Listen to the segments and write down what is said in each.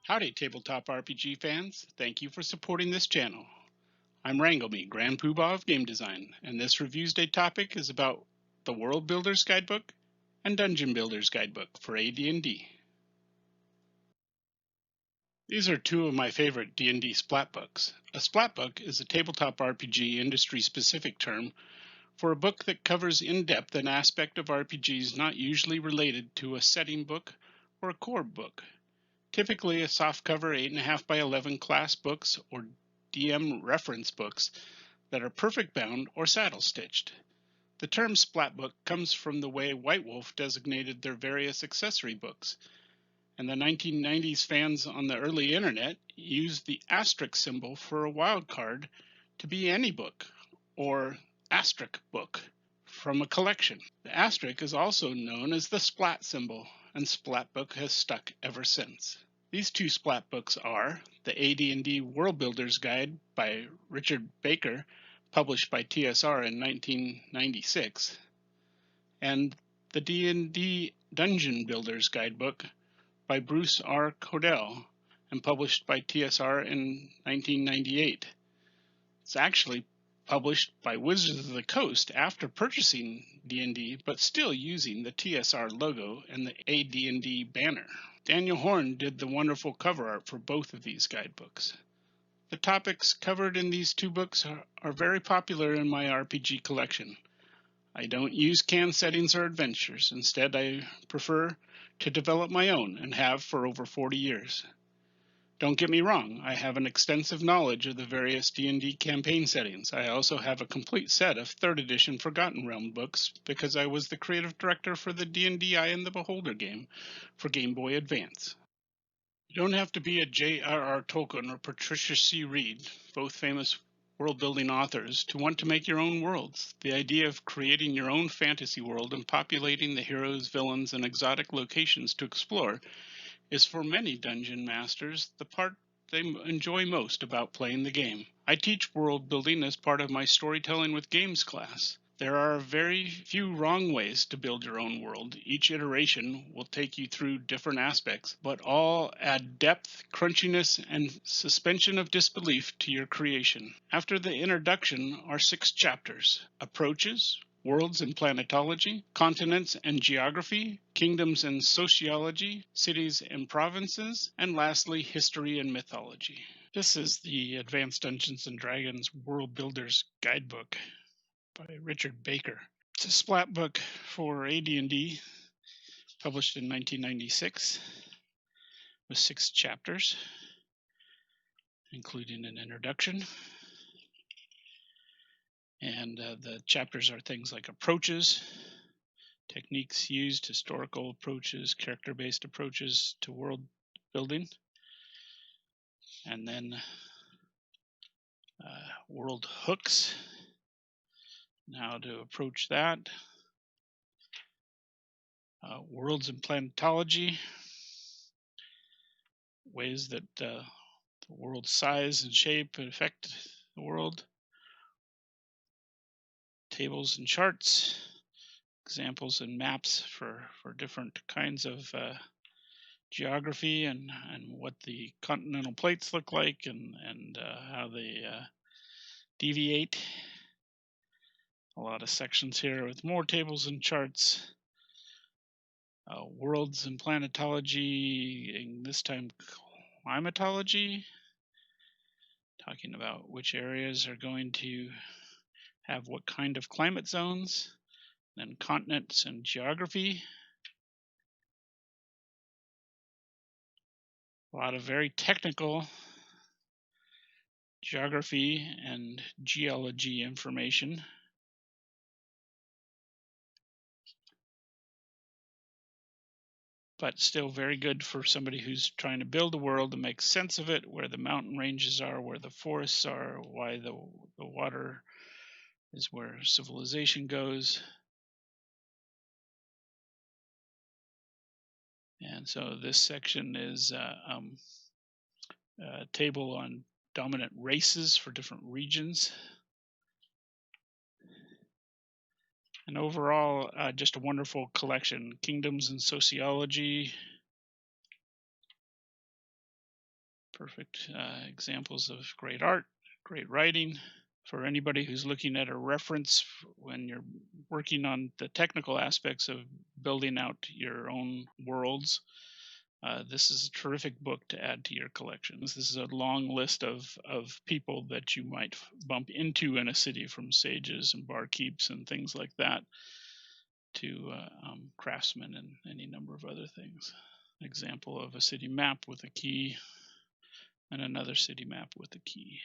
Howdy Tabletop RPG fans, thank you for supporting this channel. I'm Rangleme, Grand Poobah of Game Design, and this Reviews Day topic is about the World Builder's Guidebook and Dungeon Builder's Guidebook for AD&D. These are two of my favorite D&D splat books. A splat book is a tabletop RPG industry-specific term for a book that covers in depth an aspect of RPGs not usually related to a setting book or a core book. Typically a softcover 8.5 by 11 class books or DM reference books that are perfect bound or saddle stitched. The term splat book comes from the way White Wolf designated their various accessory books, and the 1990s fans on the early internet used the asterisk symbol for a wild card to be any book or asterisk book from a collection. The asterisk is also known as the splat symbol, and splat book has stuck ever since. These two splat books are the AD&D World Builder's Guide by Richard Baker, published by TSR in 1996, and the D&D Dungeon Builder's Guidebook by Bruce R. Codell and published by TSR in 1998. It's actually published by Wizards of the Coast after purchasing D&D, but still using the TSR logo and the AD&D banner. Daniel Horn did the wonderful cover art for both of these guidebooks. The topics covered in these two books are very popular in my RPG collection. I don't use canned settings or adventures. Instead, I prefer to develop my own and have for over 40 years. Don't get me wrong, I have an extensive knowledge of the various D&D campaign settings. I also have a complete set of 3rd edition Forgotten Realm books because I was the creative director for the D&D Eye and the Beholder game for Game Boy Advance. You don't have to be a J.R.R. Tolkien or Patricia C. Reed, both famous world-building authors, to want to make your own worlds. The idea of creating your own fantasy world and populating the heroes, villains, and exotic locations to explore is for many dungeon masters the part they enjoy most about playing the game. I teach world building as part of my Storytelling with Games class. There are very few wrong ways to build your own world. Each iteration will take you through different aspects, but all add depth, crunchiness, and suspension of disbelief to your creation. After the introduction are 6 chapters: approaches, worlds and planetology, continents and geography, kingdoms and sociology, cities and provinces, and lastly, history and mythology. This is the Advanced Dungeons & Dragons World Builder's Guidebook by Richard Baker. It's a splat book for AD&D, published in 1996, with 6 chapters, including an introduction. And the chapters are things like approaches, techniques used, historical approaches, character-based approaches to world building, and then world hooks, and how to approach that. Worlds and planetology, ways that the world's size and shape affect the world. Tables and charts, examples and maps for different kinds of geography and what the continental plates look like and how they deviate. A lot of sections here with more tables and charts. Worlds and planetology, and this time climatology, talking about which areas are going to have what kind of climate zones. Then continents and geography. A lot of very technical geography and geology information. But still very good for somebody who's trying to build a world and make sense of it, where the mountain ranges are, where the forests are, why the water is where civilization goes. And so this section is a table on dominant races for different regions. And overall, just a wonderful collection. Kingdoms and Sociology. Perfect examples of great art, great writing. For anybody who's looking at a reference when you're working on the technical aspects of building out your own worlds, this is a terrific book to add to your collections. This is a long list of people that you might bump into in a city, from sages and barkeeps and things like that to craftsmen and any number of other things. Example of a city map with a key and another city map with a key.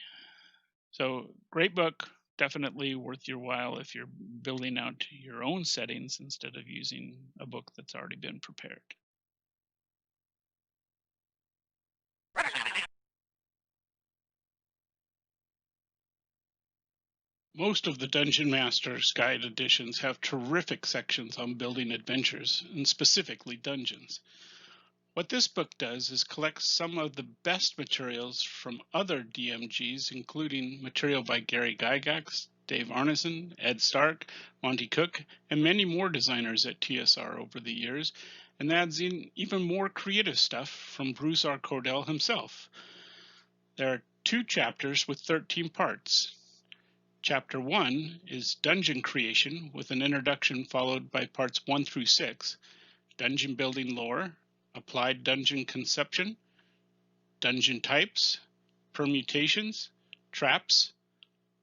So great book, definitely worth your while if you're building out your own settings instead of using a book that's already been prepared. Most of the Dungeon Master's Guide editions have terrific sections on building adventures, and specifically dungeons. What this book does is collect some of the best materials from other DMGs, including material by Gary Gygax, Dave Arneson, Ed Stark, Monty Cook, and many more designers at TSR over the years, and adds in even more creative stuff from Bruce R. Cordell himself. There are 2 chapters with 13 parts. Chapter 1 is Dungeon Creation, with an introduction followed by parts 1 through 6, Dungeon Building Lore, Applied Dungeon Conception, Dungeon Types, Permutations, Traps,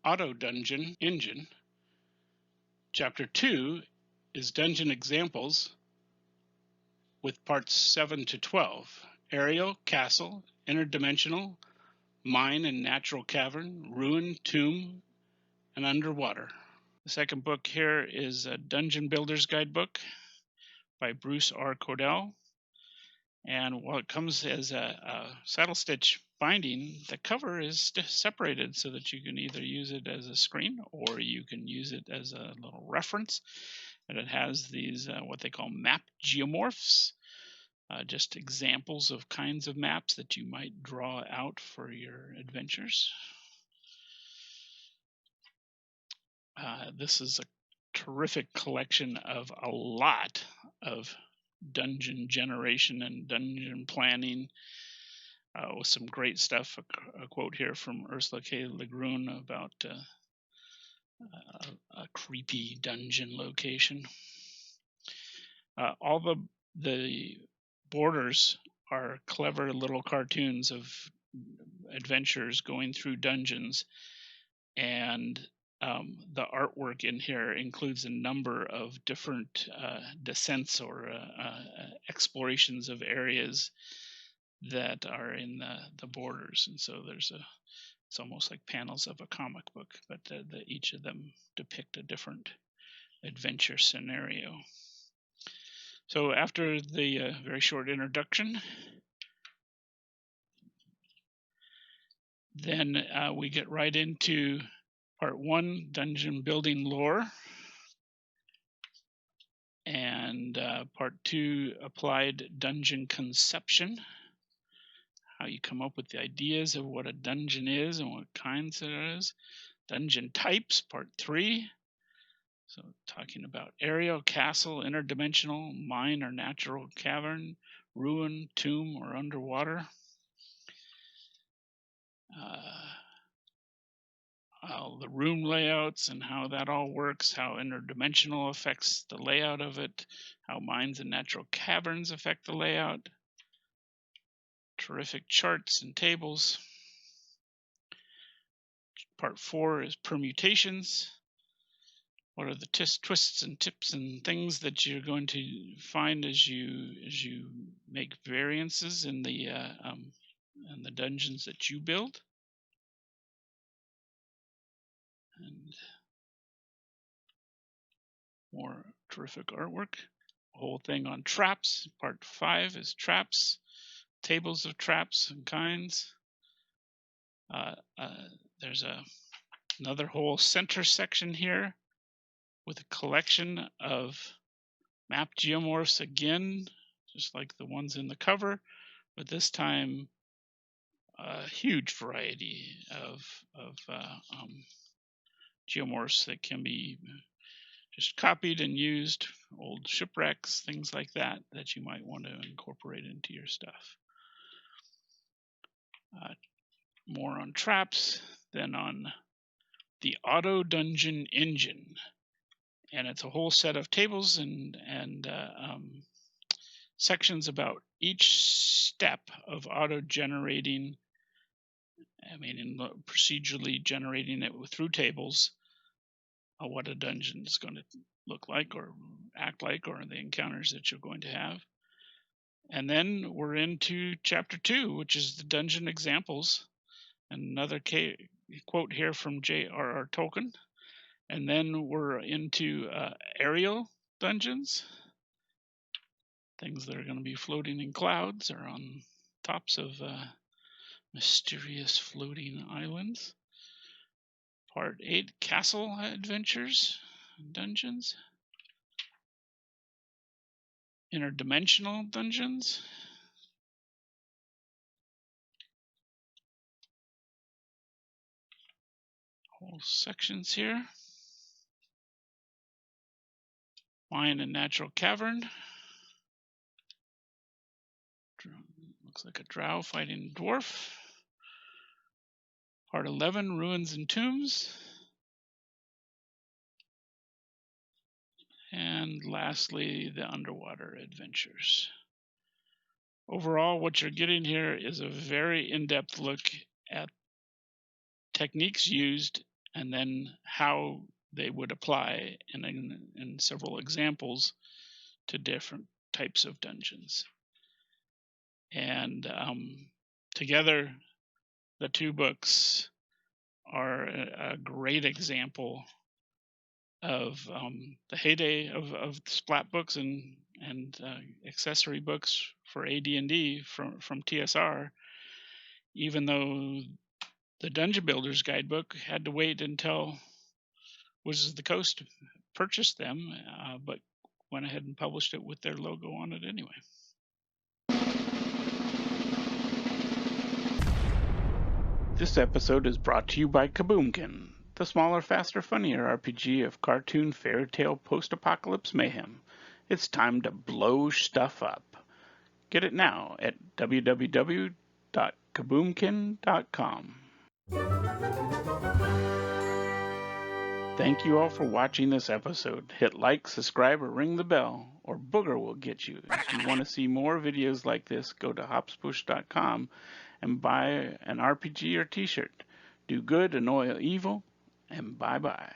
Auto Dungeon Engine. Chapter 2 is Dungeon Examples, with parts 7 to 12, Aerial, Castle, Interdimensional, Mine and Natural Cavern, Ruin, Tomb, and Underwater. The second book here is a Dungeon Builder's Guidebook by Bruce R. Cordell. And while it comes as a saddle stitch binding, the cover is separated so that you can either use it as a screen or you can use it as a little reference. And it has these what they call map geomorphs, just examples of kinds of maps that you might draw out for your adventures. This is a terrific collection of a lot of dungeon generation and dungeon planning, with some great stuff. A quote here from Ursula K. Le Guin about a creepy dungeon location. All the borders are clever little cartoons of adventures going through dungeons, and the artwork in here includes a number of different descents or explorations of areas that are in the borders. And so it's almost like panels of a comic book, but each of them depict a different adventure scenario. So after the very short introduction, then we get right into part 1, Dungeon Building Lore, and part 2, Applied Dungeon Conception, how you come up with the ideas of what a dungeon is and what kinds it is. Dungeon Types, part 3, so talking about aerial, castle, interdimensional, mine or natural cavern, ruin, tomb, or underwater. The room layouts and how that all works, how interdimensional affects the layout of it, how mines and natural caverns affect the layout. Terrific charts and tables. Part 4 is permutations. What are the twists and tips and things that you're going to find as you make variances in the dungeons that you build? And more terrific artwork. A whole thing on traps. Part 5 is traps, tables of traps and kinds. There's another whole center section here with a collection of map geomorphs again, just like the ones in the cover, but this time a huge variety of geomorphs that can be just copied and used, old shipwrecks, things like that you might want to incorporate into your stuff. More on traps, then on the Auto Dungeon Engine. And it's a whole set of tables and sections about each step of auto-generating, procedurally generating it through tables, what a dungeon is going to look like or act like, or the encounters that you're going to have. And then we're into chapter 2, which is the dungeon examples. Another quote here from J.R.R. Tolkien. And then we're into aerial dungeons, things that are going to be floating in clouds or on tops of mysterious floating islands. Part 8, castle adventures, dungeons. Interdimensional dungeons. Whole sections here. Mine and natural cavern. Looks like a drow fighting a dwarf. Part 11, ruins and tombs. And lastly, the underwater adventures. Overall, what you're getting here is a very in-depth look at techniques used and then how they would apply in several examples to different types of dungeons. And together, the two books are a great example of the heyday of splat books and accessory books for AD&D from TSR, even though the Dungeon Builder's Guidebook had to wait until Wizards of the Coast purchased them, but went ahead and published it with their logo on it anyway. This episode is brought to you by Kaboomkin, the smaller, faster, funnier RPG of cartoon, fairy tale, post-apocalypse mayhem. It's time to blow stuff up. Get it now at www.kaboomkin.com. Thank you all for watching this episode. Hit like, subscribe, or ring the bell, or Booger will get you. If you want to see more videos like this, go to hopspush.com and buy an RPG or t-shirt. Do good, annoy evil, and bye-bye.